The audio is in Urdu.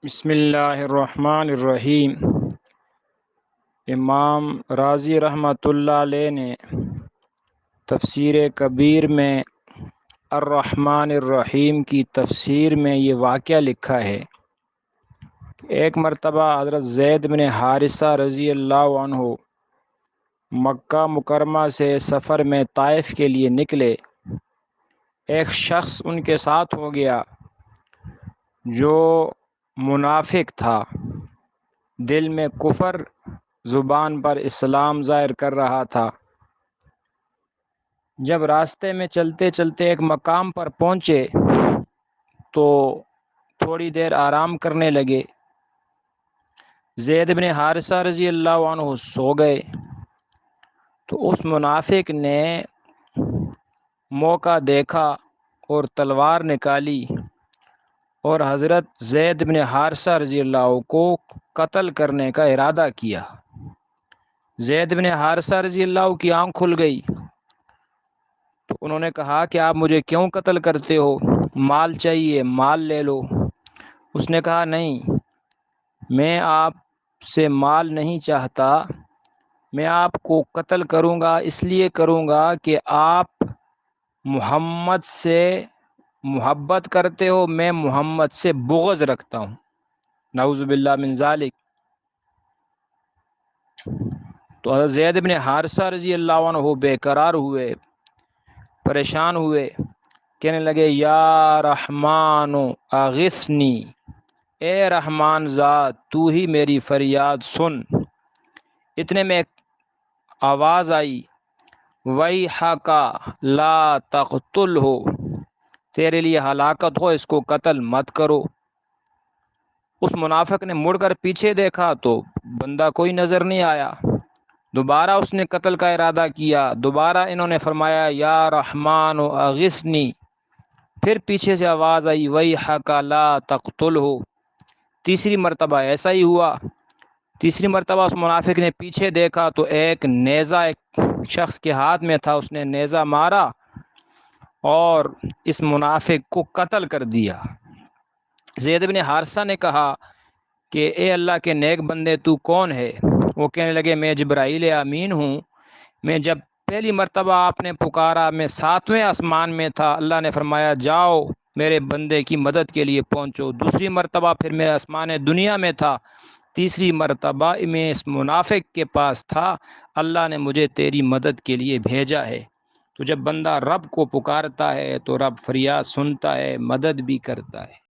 بسم اللہ الرحمن الرحیم۔ امام رازی رحمۃ اللہ علیہ نے تفسیر کبیر میں الرحمن الرحیم کی تفسیر میں یہ واقعہ لکھا ہے کہ ایک مرتبہ حضرت زید بن حارثہ رضی اللہ عنہ مکہ مکرمہ سے سفر میں طائف کے لیے نکلے۔ ایک شخص ان کے ساتھ ہو گیا جو منافق تھا، دل میں کفر، زبان پر اسلام ظاہر کر رہا تھا۔ جب راستے میں چلتے چلتے ایک مقام پر پہنچے تو تھوڑی دیر آرام کرنے لگے۔ زید بن حارثہ رضی اللہ عنہ سو گئے تو اس منافق نے موقع دیکھا اور تلوار نکالی اور حضرت زید بن حارثہ رضی اللہ کو قتل کرنے کا ارادہ کیا۔ زید بن حارثہ رضی اللہ کی آنکھ کھل گئی تو انہوں نے کہا کہ آپ مجھے کیوں قتل کرتے ہو؟ مال چاہیے، مال لے لو۔ اس نے کہا نہیں، میں آپ سے مال نہیں چاہتا، میں آپ کو قتل کروں گا، اس لیے کروں گا کہ آپ محمد سے محبت کرتے ہو، میں محمد سے بغض رکھتا ہوں، نعوذ باللہ من ذالک۔ تو حضرت زید بن حارثہ رضی اللہ عنہ بے قرار ہوئے، پریشان ہوئے، کہنے لگے یا رحمان اغثنی، اے رحمان ذات تو ہی میری فریاد سن۔ اتنے میں ایک آواز آئی ویحک لا تقتلہ، تیرے لیے ہلاکت ہو، اس کو قتل مت کرو۔ اس منافق نے مڑ کر پیچھے دیکھا تو بندہ کوئی نظر نہیں آیا۔ دوبارہ اس نے قتل کا ارادہ کیا، دوبارہ انہوں نے فرمایا یا رحمان اغثنی، پھر پیچھے سے آواز آئی ویحک لا تقتلہ۔ تیسری مرتبہ ایسا ہی ہوا۔ تیسری مرتبہ اس منافق نے پیچھے دیکھا تو ایک نیزہ ایک شخص کے ہاتھ میں تھا، اس نے نیزہ مارا اور اس منافق کو قتل کر دیا۔ زید بن حارثہ نے کہا کہ اے اللہ کے نیک بندے تو کون ہے؟ وہ کہنے لگے میں جبرائیل امین ہوں، میں جب پہلی مرتبہ آپ نے پکارا میں 7ویں آسمان میں تھا، اللہ نے فرمایا جاؤ میرے بندے کی مدد کے لیے پہنچو۔ دوسری مرتبہ پھر میں آسمان دنیا میں تھا، تیسری مرتبہ میں اس منافق کے پاس تھا، اللہ نے مجھے تیری مدد کے لیے بھیجا ہے۔ تو جب بندہ رب کو پکارتا ہے تو رب فریاد سنتا ہے، مدد بھی کرتا ہے۔